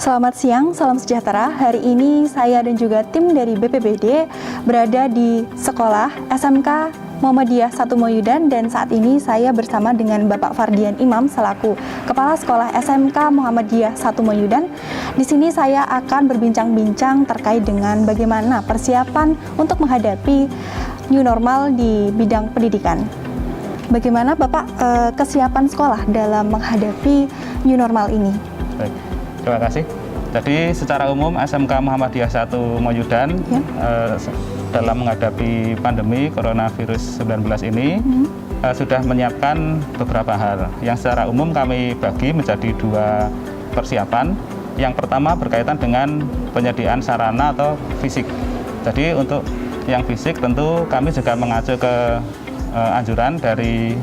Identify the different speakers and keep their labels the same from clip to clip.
Speaker 1: Selamat siang, salam sejahtera. Hari ini saya dan juga tim dari BPBD berada di sekolah SMK Muhammadiyah 1 Moyudan, dan saat ini saya bersama dengan Bapak Fardian Imam selaku Kepala Sekolah SMK Muhammadiyah 1 Moyudan. Di sini saya akan berbincang-bincang terkait dengan bagaimana persiapan untuk menghadapi new normal di bidang pendidikan. Bagaimana Bapak kesiapan sekolah dalam menghadapi new normal ini?
Speaker 2: Baik, terima kasih. Jadi secara umum SMK Muhammadiyah 1 Moyudan dalam menghadapi pandemi coronavirus 19 ini sudah menyiapkan beberapa hal yang secara umum kami bagi menjadi 2 persiapan. Yang pertama berkaitan dengan penyediaan sarana atau fisik. Jadi untuk yang fisik tentu kami juga mengacu ke anjuran dari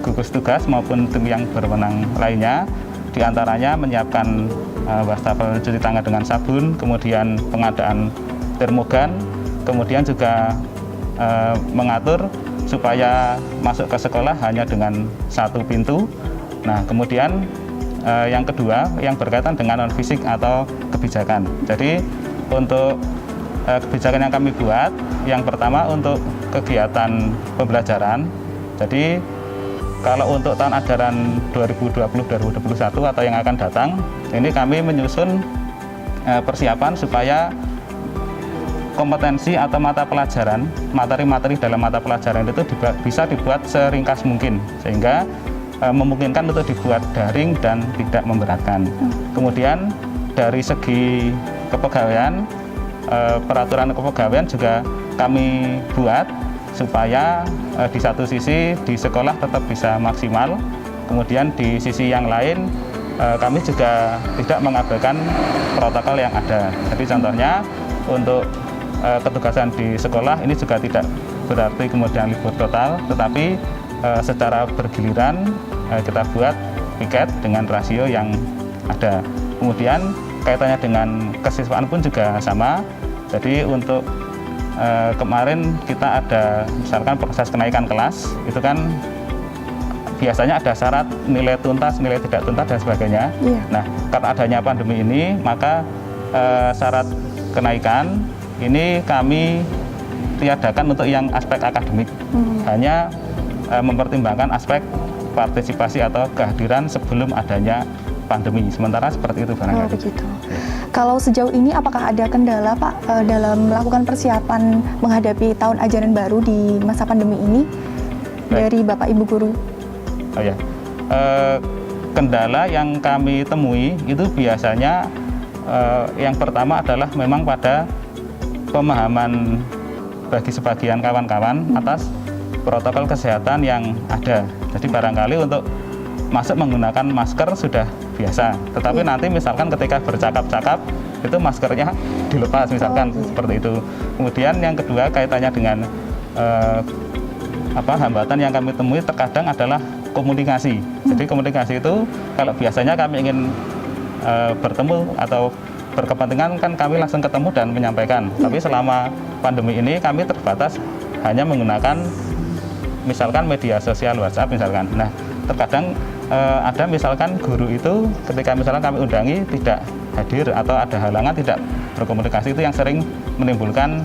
Speaker 2: gugus tugas maupun tim yang berwenang lainnya, diantaranya menyiapkan wastafel cuci tangan dengan sabun, kemudian pengadaan termogan, kemudian juga mengatur supaya masuk ke sekolah hanya dengan 1 pintu. Nah, kemudian yang kedua yang berkaitan dengan non fisik atau kebijakan. Jadi untuk kebijakan yang kami buat, yang pertama untuk kegiatan pembelajaran. Jadi kalau untuk tahun ajaran 2020-2021 atau yang akan datang, ini kami menyusun persiapan supaya kompetensi atau mata pelajaran, materi-materi dalam mata pelajaran itu bisa dibuat seringkas mungkin, sehingga memungkinkan untuk dibuat daring dan tidak memberatkan. Kemudian dari segi kepegawaian, peraturan kepegawaian juga kami buat supaya di satu sisi di sekolah tetap bisa maksimal, kemudian di sisi yang lain kami juga tidak mengabaikan protokol yang ada. Jadi contohnya untuk ketugasan di sekolah ini juga tidak berarti kemudian libur total, tetapi secara bergiliran kita buat piket dengan rasio yang ada. Kemudian kaitannya dengan kesiswaan pun juga sama. Jadi untuk kemarin kita ada misalkan proses kenaikan kelas, itu kan biasanya ada syarat nilai tuntas, nilai tidak tuntas dan sebagainya. Nah, karena adanya pandemi ini, maka syarat kenaikan ini kami tiadakan untuk yang aspek akademik, hanya mempertimbangkan aspek partisipasi atau kehadiran sebelum adanya pandemi. Sementara seperti itu barangkali.
Speaker 1: Begitu. Kalau sejauh ini apakah ada kendala Pak dalam melakukan persiapan menghadapi tahun ajaran baru di masa pandemi ini? Baik. Dari Bapak Ibu Guru?
Speaker 2: Oh ya, kendala yang kami temui itu biasanya yang pertama adalah memang pada pemahaman bagi sebagian kawan-kawan atas protokol kesehatan yang ada. Jadi barangkali untuk masuk menggunakan masker sudah biasa, tetapi nanti misalkan ketika bercakap-cakap itu maskernya dilepas misalkan seperti itu. Kemudian yang kedua kaitannya dengan hambatan yang kami temui terkadang adalah komunikasi. Jadi komunikasi itu kalau biasanya kami ingin bertemu atau berkepentingan kan kami langsung ketemu dan menyampaikan. Tapi selama pandemi ini kami terbatas hanya menggunakan misalkan media sosial WhatsApp misalkan. Nah, terkadang ada misalkan guru itu ketika misalkan kami undangi tidak hadir atau ada halangan tidak berkomunikasi, itu yang sering menimbulkan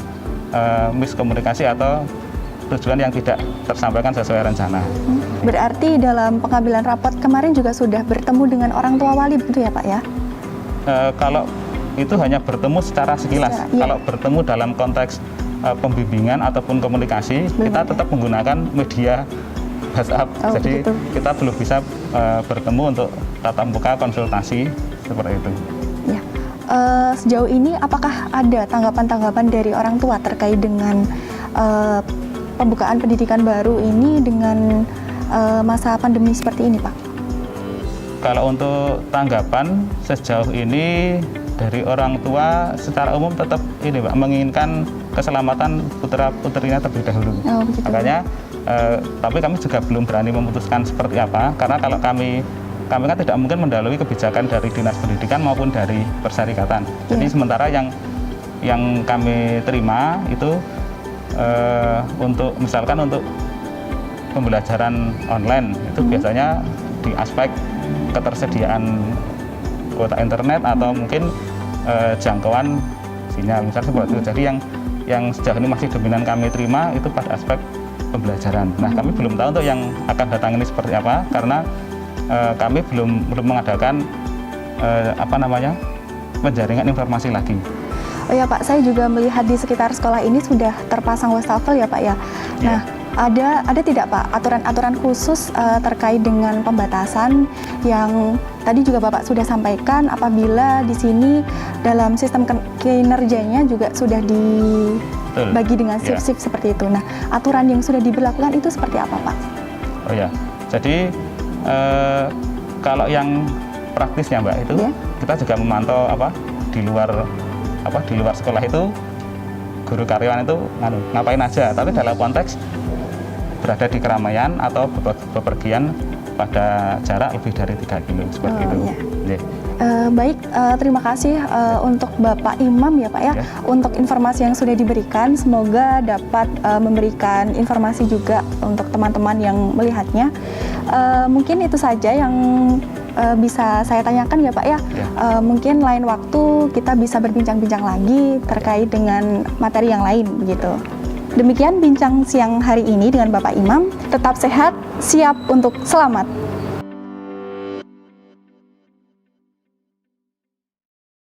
Speaker 2: miskomunikasi atau tujuan yang tidak tersampaikan sesuai rencana.
Speaker 1: Berarti dalam pengambilan rapot kemarin juga sudah bertemu dengan orang tua wali begitu ya Pak ya?
Speaker 2: Kalau itu hanya bertemu secara sekilas. Kalau bertemu dalam konteks pembimbingan ataupun komunikasi, kita tetap menggunakan media WhatsApp. Jadi begitu. Kita belum bisa bertemu untuk tatap muka konsultasi seperti itu.
Speaker 1: Ya. Sejauh ini apakah ada tanggapan-tanggapan dari orang tua terkait dengan pembukaan pendidikan baru ini dengan masa pandemi seperti ini, Pak?
Speaker 2: Kalau untuk tanggapan sejauh ini dari orang tua secara umum tetap ini Pak, menginginkan keselamatan putra-putrinya terlebih dahulu. Makanya tapi kami juga belum berani memutuskan seperti apa, karena kalau kami kan tidak mungkin mendahului kebijakan dari Dinas Pendidikan maupun dari Persyarikatan. Jadi sementara yang kami terima itu untuk misalkan untuk pembelajaran online itu biasanya di aspek ketersediaan kuota internet atau mungkin jangkauan sinyal misalnya seperti itu. Jadi yang sejauh ini masih dominan kami terima itu pada aspek pembelajaran. Nah, kami belum tahu untuk yang akan datang ini seperti apa karena kami belum mengadakan penjaringan informasi lagi.
Speaker 1: Oh ya Pak, saya juga melihat di sekitar sekolah ini sudah terpasang wastafel ya Pak ya. Nah, ada tidak Pak aturan-aturan khusus terkait dengan pembatasan yang tadi juga Bapak sudah sampaikan apabila di sini dalam sistem kinerjanya juga sudah dibagi dengan shift-shift seperti itu. Nah, aturan yang sudah diberlakukan itu seperti apa Pak?
Speaker 2: Oh ya, jadi kalau yang praktisnya Mbak itu kita juga memantau di luar sekolah itu guru karyawan itu ngapain aja, tapi dalam konteks berada di keramaian atau bepergian pada jarak lebih dari 3 kilo seperti itu.
Speaker 1: Baik, terima kasih untuk Bapak Imam ya Pak ya, untuk informasi yang sudah diberikan. Semoga dapat memberikan informasi juga untuk teman-teman yang melihatnya. Mungkin itu saja yang bisa saya tanyakan ya Pak ya. Mungkin lain waktu kita bisa berbincang-bincang lagi terkait dengan materi yang lain begitu. Demikian bincang siang hari ini dengan Bapak Imam. Tetap sehat, siap untuk selamat.